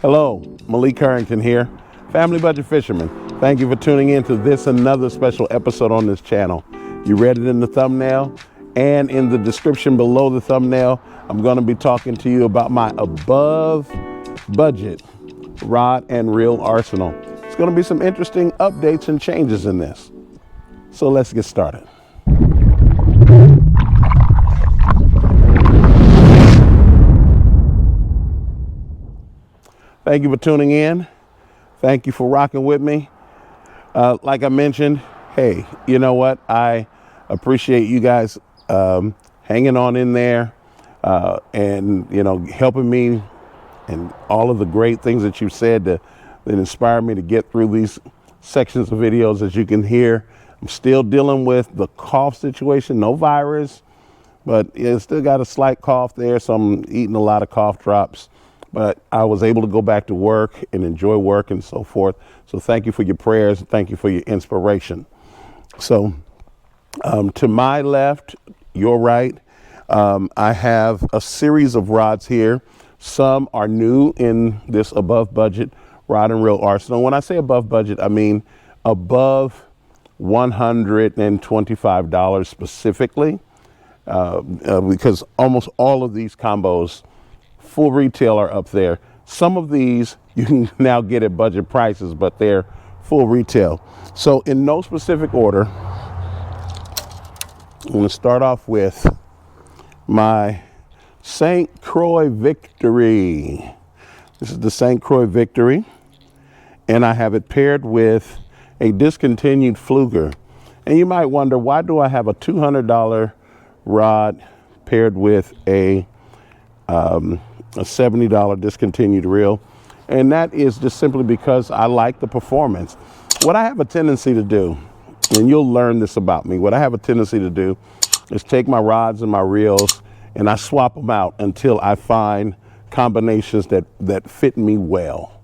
Hello, Malik Harrington here, Family Budget Fisherman. Thank you for tuning in to this another special episode on this channel. You read it in the thumbnail and in the description below the thumbnail. I'm going to be talking to you about my above budget rod and reel arsenal. It's going to be some interesting updates and changes in this. So let's get started. Thank you for tuning in. Thank you for rocking with me. Like I mentioned, hey, you know what? I appreciate you guys hanging on in there and, you know, helping me and all of the great things that you said that inspired me to get through these sections of videos. As you can hear, I'm still dealing with the cough situation, no virus, but yeah, still got a slight cough there. So I'm eating a lot of cough drops. But I was able to go back to work and enjoy work and so forth. So thank you for your prayers. Thank you for your inspiration. So to my left, your right, I have a series of rods here. Some are new in this above budget rod and reel arsenal. When I say above budget, I mean above $125 specifically, because almost all of these combos full retail are up there. Some of these you can now get at budget prices, but they're full retail. So in no specific order, I'm going to start off with my St. Croix Victory. This is the St. Croix Victory, and I have it paired with a discontinued fluger. And you might wonder, why do I have a $200 rod paired with a $70 discontinued reel? And that is just simply because I like the performance. What I have a tendency to do, and you'll learn this about me, what I have a tendency to do is take my rods and my reels and I swap them out until I find combinations that fit me well.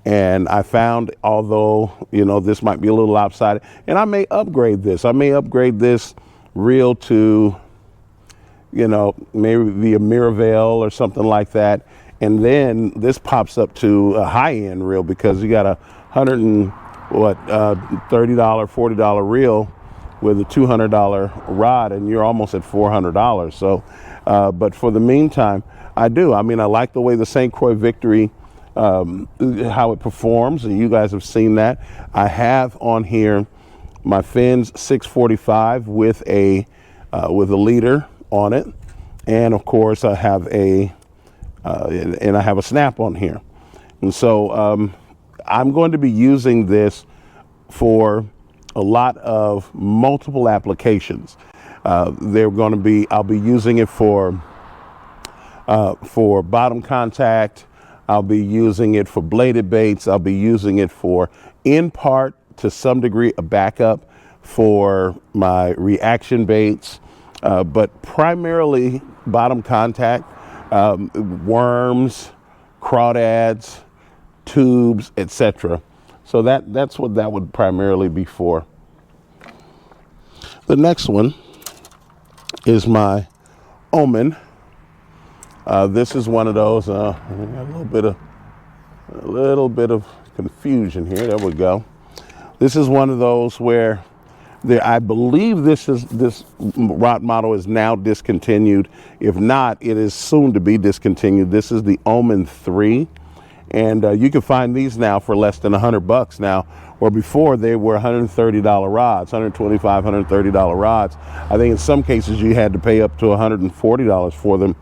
And I found, although, you know, this might be a little lopsided, and I may upgrade this. I may upgrade this reel to, you know, maybe a Miraval or something like that. And then this pops up to a high-end reel because you got a $30, $40 reel with a $200 rod, and you're almost at $400. So, but for the meantime, I do. I mean, I like the way the St. Croix Victory, how it performs, and you guys have seen that. I have on here my fins 645 with a leader on it, and of course I have a snap on here. And so I'm going to be using this for a lot of multiple applications. I'll be using it for bottom contact. I'll be using it for bladed baits. I'll be using it for, in part to some degree, a backup for my reaction baits. But primarily bottom contact, worms, crawdads, tubes, etc. So that's what that would primarily be for. The next one is my Omen. This is one of those. A little bit of confusion here. There we go. This is one of those where I believe this rod model is now discontinued. If not, it is soon to be discontinued. This is the Omen 3, and you can find these now for less than $100 now, where before they were $130 rods, $125, $130 rods. I think in some cases you had to pay up to $140 for them,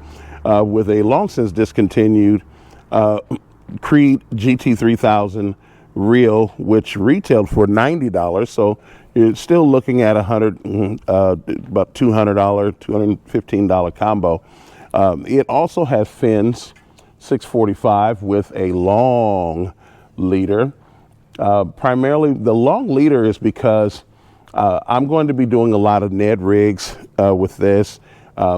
with a long since discontinued Creed GT3000 reel, which retailed for $90. So you're still looking at about $200, $215 combo. It also has fins 645 with a long leader. Primarily the long leader is because I'm going to be doing a lot of Ned rigs with this.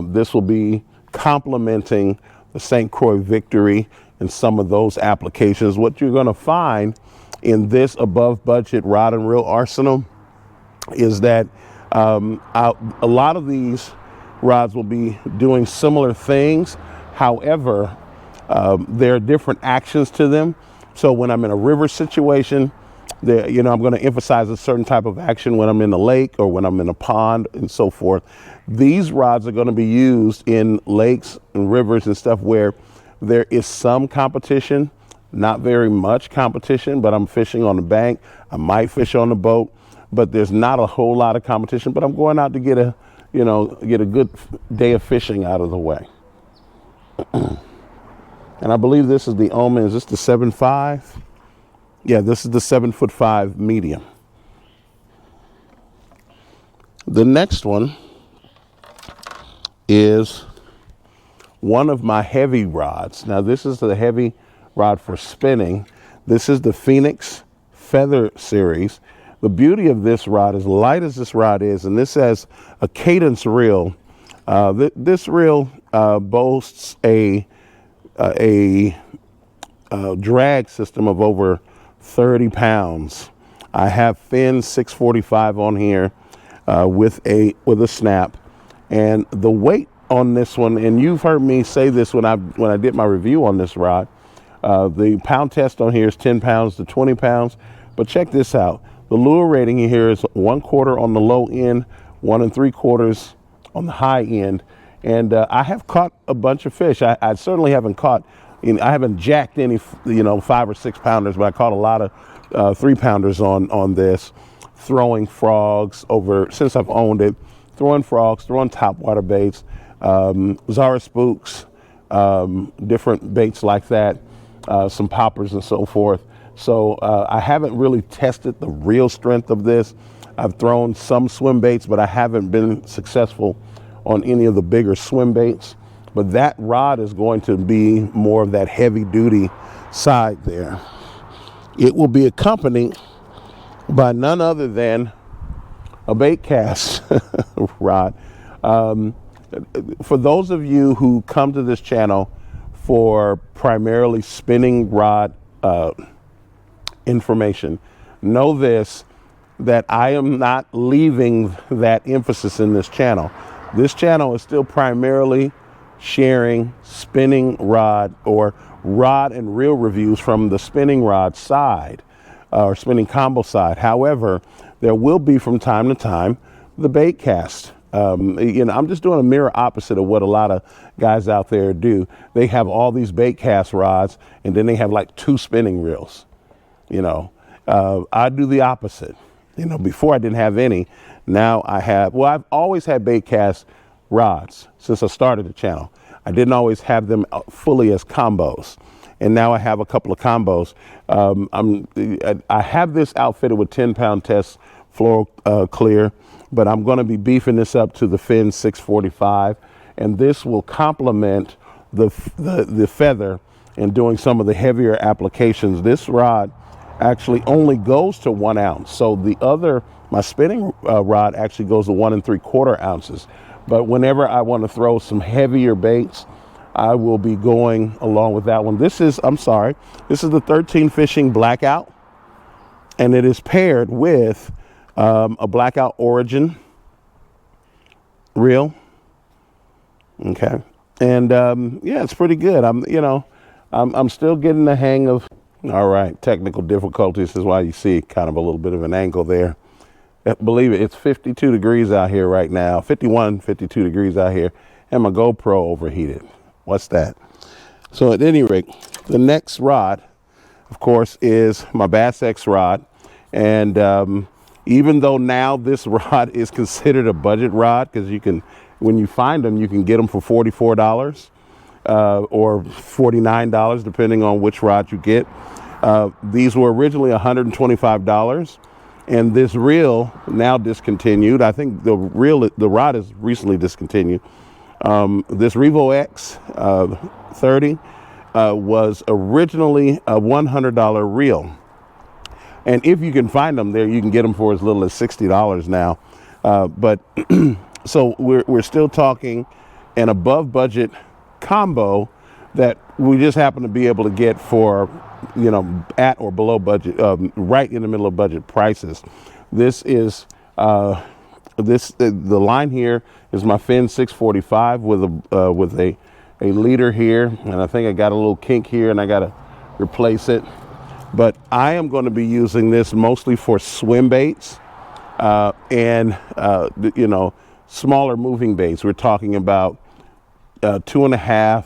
This will be complementing the St. Croix Victory in some of those applications. What you're going to find in this above budget rod and reel arsenal is that a lot of these rods will be doing similar things. However, There are different actions to them. So when I'm in a river situation, I'm going to emphasize a certain type of action when I'm in a lake or when I'm in a pond and so forth. These rods are going to be used in lakes and rivers and stuff where there is some competition, not very much competition, but I'm fishing on the bank. I might fish on the boat, but there's not a whole lot of competition, but I'm going out to get a good day of fishing out of the way. And I believe this is the Omen. Is this the 7.5? Yeah, this is the 7'5" medium. The next one is one of my heavy rods. Now this is the heavy rod for spinning. This is the Phoenix Feather series. The beauty of this rod, as light as this rod is, and this has a cadence reel. This reel boasts a drag system of over 30 pounds. I have fin 645 on here with a snap, and the weight on this one, and you've heard me say this when I did my review on this rod, the pound test on here is 10 pounds to 20 pounds. But check this out. The lure rating here is 1/4 on the low end, 1 3/4 on the high end. And I have caught a bunch of fish. I certainly haven't caught, I haven't jacked any, 5 or 6 pounders, but I caught a lot of 3 pounders on this, throwing frogs since I've owned it, throwing frogs, throwing topwater baits, Zara spooks, different baits like that, some poppers and so forth. So I haven't really tested the real strength of this. I've thrown some swim baits, but I haven't been successful on any of the bigger swim baits. But that rod is going to be more of that heavy duty side there. It will be accompanied by none other than a baitcast rod. For those of you who come to this channel for primarily spinning rod information, know this, that I am not leaving that emphasis in this channel. This channel is still primarily sharing spinning rod or rod and reel reviews from the spinning rod side or spinning combo side. However, there will be from time to time the baitcast. I'm just doing a mirror opposite of what a lot of guys out there do. They have all these baitcast rods and then they have like 2 spinning reels. I do the opposite. Before I didn't have any. Now I have, I've always had baitcast rods since I started the channel. I didn't always have them fully as combos. And now I have a couple of combos. I have this outfitted with 10-pound test floor clear, but I'm going to be beefing this up to the fin 645. And this will complement the feather and doing some of the heavier applications. This rod actually only goes to 1 ounce. So my spinning rod actually goes to 1 3/4 ounces. But whenever I want to throw some heavier baits, I will be going along with that one. This is the 13 Fishing Blackout, and it is paired with a Blackout Origin reel. Okay. And it's pretty good. I'm still getting the hang of. All right, technical difficulties is why you see kind of a little bit of an angle there. Believe it, it's 52 degrees out here right now, 51, 52 degrees out here, and my GoPro overheated. What's that? So at any rate, the next rod, of course, is my BassX rod. And even though now this rod is considered a budget rod, because when you find them, you can get them for $44. Or $49, depending on which rod you get. These were originally $125, and this reel now discontinued. I think the rod is recently discontinued. This Revo X 30 was originally a $100 reel, and if you can find them there, you can get them for as little as $60 now. But so we're still talking an above budget combo that we just happen to be able to get for at or below budget, right in the middle of budget prices. This is the line here is my fin 645 with a a leader here, and I think I got a little kink here and I got to replace it. But I am going to be using this mostly for swim baits and smaller moving baits. We're talking about 2.5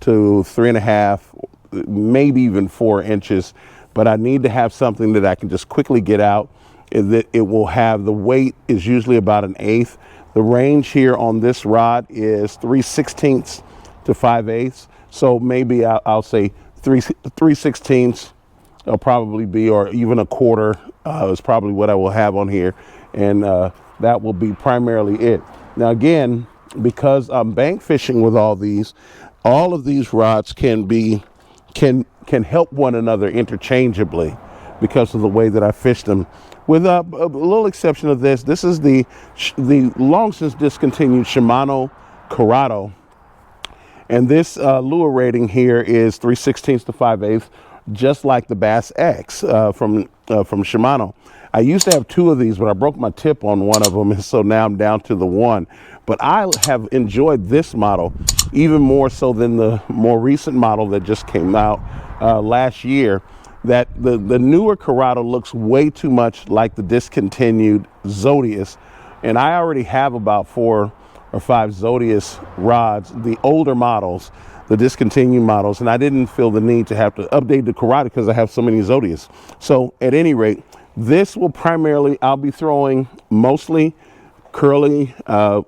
to 3.5, maybe even 4 inches. But I need to have something that I can just quickly get out. That it will have, the weight is usually about 1/8. The range here on this rod is 3/16 to 5/8. So maybe I'll say 3/16 it'll probably be, or even 1/4 is probably what I will have on here. And that will be primarily it. Now again, because I'm bank fishing with all of these rods can help one another interchangeably because of the way that I fish them. With a little exception of this, this is the long since discontinued Shimano Curado, and this lure rating here is 3/16 to 5/8, just like the BassX from Shimano. I used to have 2 of these, but I broke my tip on one of them, and so now I'm down to the 1. But I have enjoyed this model even more so than the more recent model that just came out last year. That the newer Curado looks way too much like the discontinued Zodius, and I already have about 4 or 5 Zodius rods, the older models, the discontinued models, and I didn't feel the need to have to update the Curado because I have so many Zodius. So at any rate, this will primarily, I'll be throwing mostly small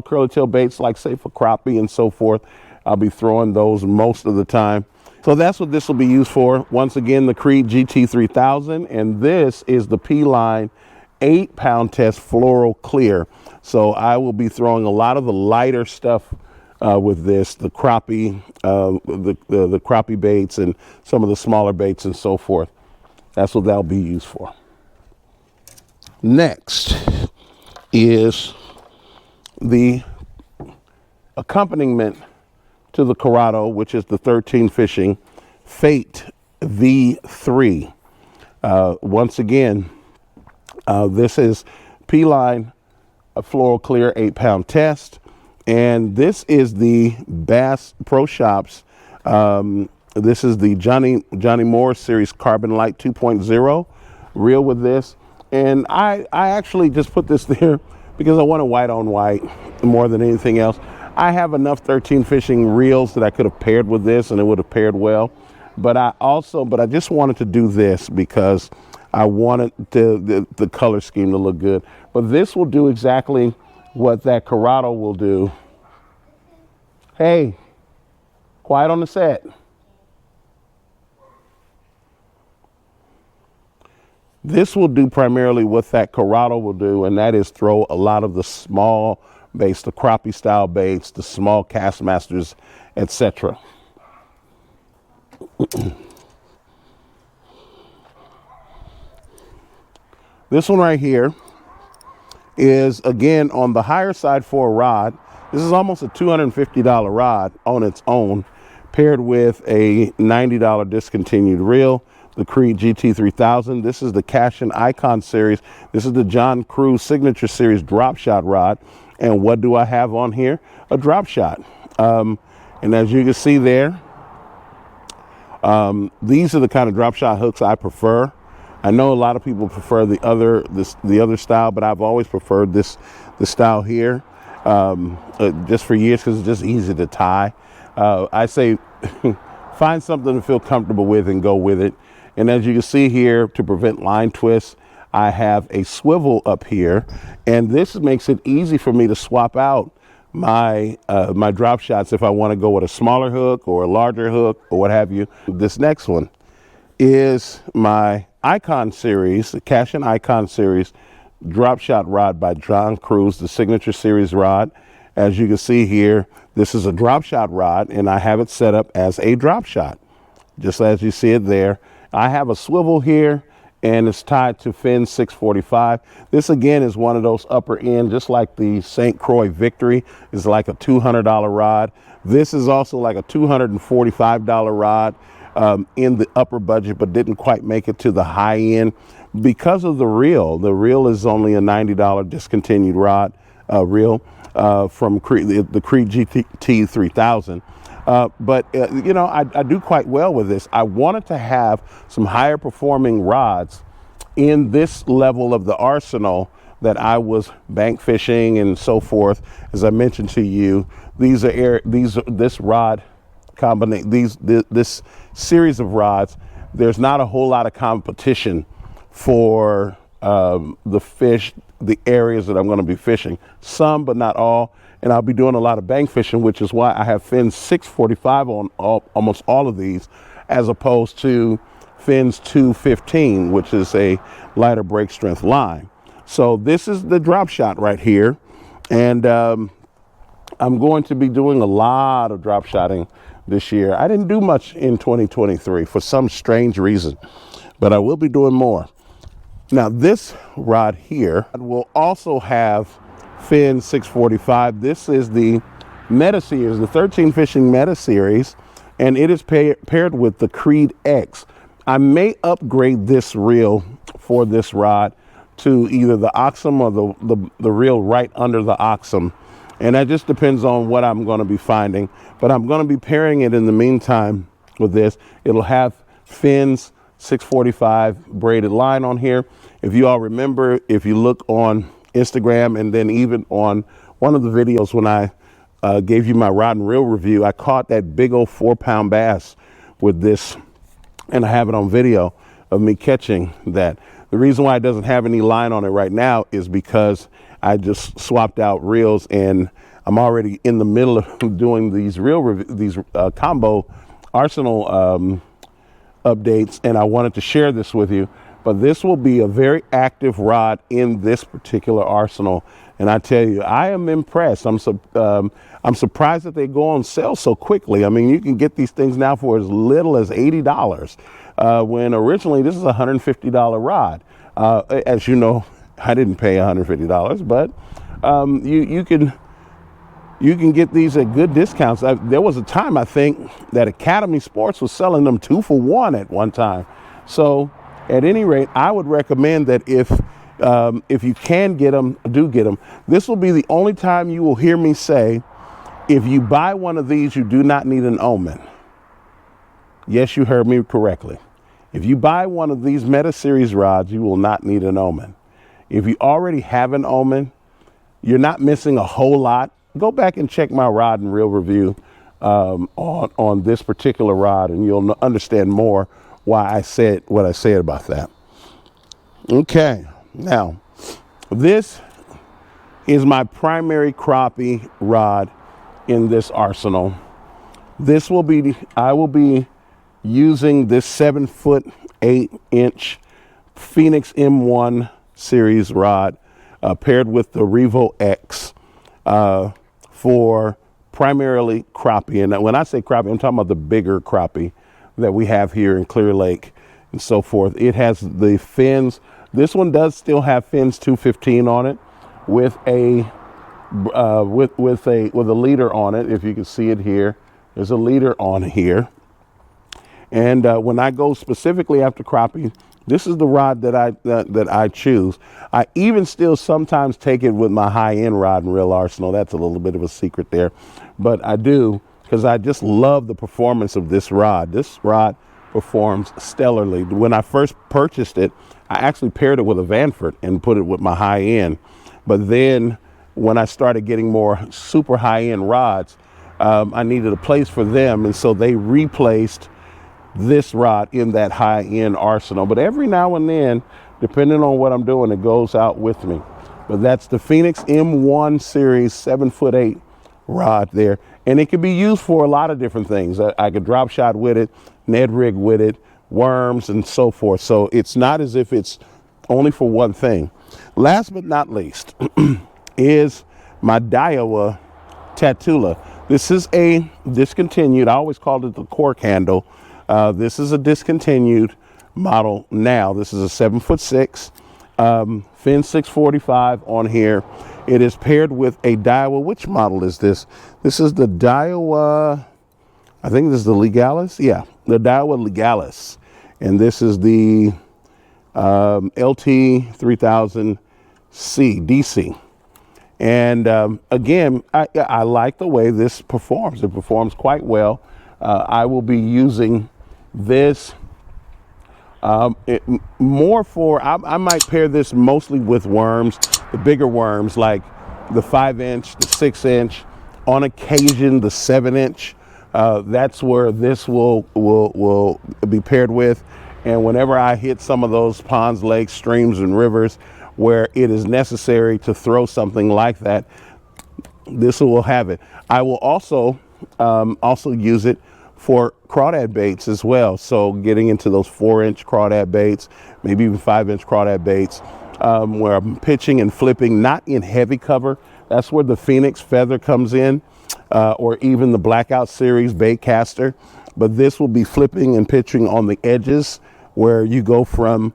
curly tail baits, like say for crappie and so forth. I'll be throwing those most of the time. So that's what this will be used for. Once again, the Croix GT3000, and this is the P-Line 8-pound test floral clear. So I will be throwing a lot of the lighter stuff with this, the crappie, the crappie baits, and some of the smaller baits and so forth. That's what that'll be used for. Next is the accompaniment to the Curado, which is the 13 Fishing Fate V3. Once again, this is P-Line Floral Clear 8-pound test, and this is the Bass Pro Shops. This is the Johnny Moore Series Carbon Light 2.0 reel with this, and I actually just put this there because I wanted white on white more than anything else. I have enough 13 Fishing reels that I could have paired with this and it would have paired well. But I just wanted to do this because I wanted the color scheme to look good. But this will do exactly what that Curado will do. Hey, quiet on the set. This will do primarily what that Curado will do, and that is throw a lot of the small baits, the crappie style baits, the small cast masters, etc. This one right here is, again, on the higher side for a rod. This is almost a $250 rod on its own, paired with a $90 discontinued reel, the Croix GT3000. This is the Cash and Icon series. This is the John Crew Signature Series drop shot rod. And what do I have on here? A drop shot. And as you can see there, these are the kind of drop shot hooks I prefer. I know a lot of people prefer the other style, but I've always preferred the style here, just for years, because it's just easy to tie. I say find something to feel comfortable with and go with it. And as you can see here, to prevent line twists, I have a swivel up here, and this makes it easy for me to swap out my my drop shots if I want to go with a smaller hook or a larger hook or what have you. This next one is my Icon series, the Cash and Icon series drop shot rod by John Crew, the Signature Series rod. As you can see here, this is a drop shot rod, and I have it set up as a drop shot, just as you see it there. I have a swivel here, and it's tied to fin 645. This again is one of those upper end, just like the St. Croix Victory is like a $200 rod. This is also like a $245 rod in the upper budget, but didn't quite make it to the high end because of the reel. The reel is only a $90 discontinued rod reel. from the Croix GT 3000. But you know, I do quite well with this. I wanted to have some higher performing rods in this level of the arsenal that I was bank fishing and so forth. As I mentioned to you, this rod combination, this series of rods, there's not a whole lot of competition for the areas that I'm going to be fishing. Some, but not all. And I'll be doing a lot of bank fishing, which is why I have fins 645 on almost all of these, as opposed to fins 215, which is a lighter break strength line. So this is the drop shot right here. And I'm going to be doing a lot of drop shotting this year. I didn't do much in 2023 for some strange reason, but I will be doing more. Now this rod here will also have fin 645. This is the Meta Series, the 13 Fishing Meta Series, and it is paired with the Creed X. I may upgrade this reel for this rod to either the Oxum or the reel right under the Oxum. And that just depends on what I'm going to be finding. But I'm going to be pairing it in the meantime with this. It'll have fins 645 braided line on here. If you all remember, if you look on Instagram and then even on one of the videos when I gave you my rod and reel review, I caught that big old 4-pound bass with this, and I have it on video of me catching that. The reason why it doesn't have any line on it right now is because I just swapped out reels, and I'm already in the middle of doing these combo arsenal updates, and I wanted to share this with you. But this will be a very active rod in this particular arsenal, and I tell you, I am impressed. I'm surprised that they go on sale so quickly. I mean, you can get these things now for as little as $80, when originally this is a $150 rod. As you know, I didn't pay $150, but you can get these at good discounts. There was a time, I think, that Academy Sports was selling them 2 for $1 at one time. So at any rate, I would recommend that if you can get them, do get them. This will be the only time you will hear me say, if you buy one of these, you do not need an Omen. Yes, you heard me correctly. If you buy one of these Meta Series rods, you will not need an Omen. If you already have an Omen, you're not missing a whole lot. Go back and check my rod and reel review on this particular rod, and you'll understand more why I said what I said about that. Okay, now this is my primary crappie rod in this arsenal. I will be using this 7'8" Phoenix M1 series rod paired with the Revo X for primarily crappie. And when I say crappie, I'm talking about the bigger crappie that we have here in Clear Lake and so forth. It has the fins. This one does still have fins 215 on it with a leader on it. If you can see it here, there's a leader on here. And when I go specifically after crappie, this is the rod that I choose. I even still sometimes take it with my high-end rod and reel arsenal. That's a little bit of a secret there, but I do, because I just love the performance of this rod. This rod performs stellarly. When I first purchased it, I actually paired it with a Vanford and put it with my high-end. But then when I started getting more super high-end rods, I needed a place for them, and so they replaced this rod in that high-end arsenal. But every now and then, depending on what I'm doing, it goes out with me. But that's the Phoenix M1 series 7'8" rod there, and it can be used for a lot of different things. I could drop shot with it, Ned rig with it, worms, and so forth. So it's not as if it's only for one thing. Last but not least is my Daiwa Tatula. This is a discontinued. I always called it the cork handle. This is a discontinued model now. This is a 7'6", fin 645 on here. It is paired with a Daiwa. Which model is this? This is the Daiwa, I think this is the Legalis. Yeah, the Daiwa Legalis. And this is the LT 3000C DC. And again, I like the way this performs. It performs quite well. I will be using this more for, I might pair this mostly with worms, the bigger worms like the 5-inch, the 6-inch, on occasion the 7-inch. That's where this will be paired with. And whenever I hit some of those ponds, lakes, streams, and rivers where it is necessary to throw something like that, this will have it. I will also use it for crawdad baits as well. So getting into those 4-inch crawdad baits, maybe even 5-inch crawdad baits, where I'm pitching and flipping, not in heavy cover. That's where the Phoenix Feather comes in, or even the Blackout Series baitcaster. But this will be flipping and pitching on the edges, where you go from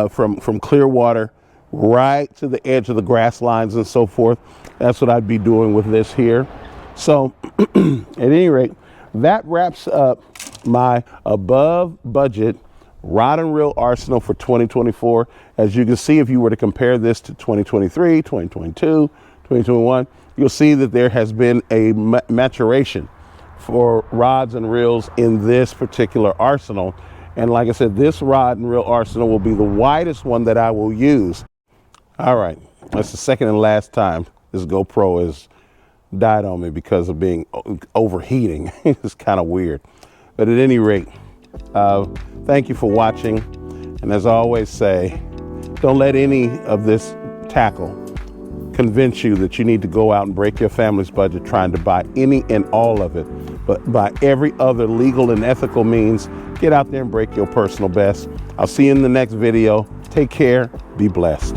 from clear water right to the edge of the grass lines and so forth. That's what I'd be doing with this here. So at any rate, that wraps up my above budget rod and reel arsenal for 2024. As you can see, if you were to compare this to 2023, 2022, 2021, you'll see that there has been a maturation for rods and reels in this particular arsenal. And like I said, this rod and reel arsenal will be the widest one that I will use. All right, that's the second and last time this GoPro has died on me because of being overheating. It's kind of weird. But at any rate, thank you for watching. And as I always say, don't let any of this tackle convince you that you need to go out and break your family's budget trying to buy any and all of it. But by every other legal and ethical means, get out there and break your personal best. I'll see you in the next video. Take care. Be blessed.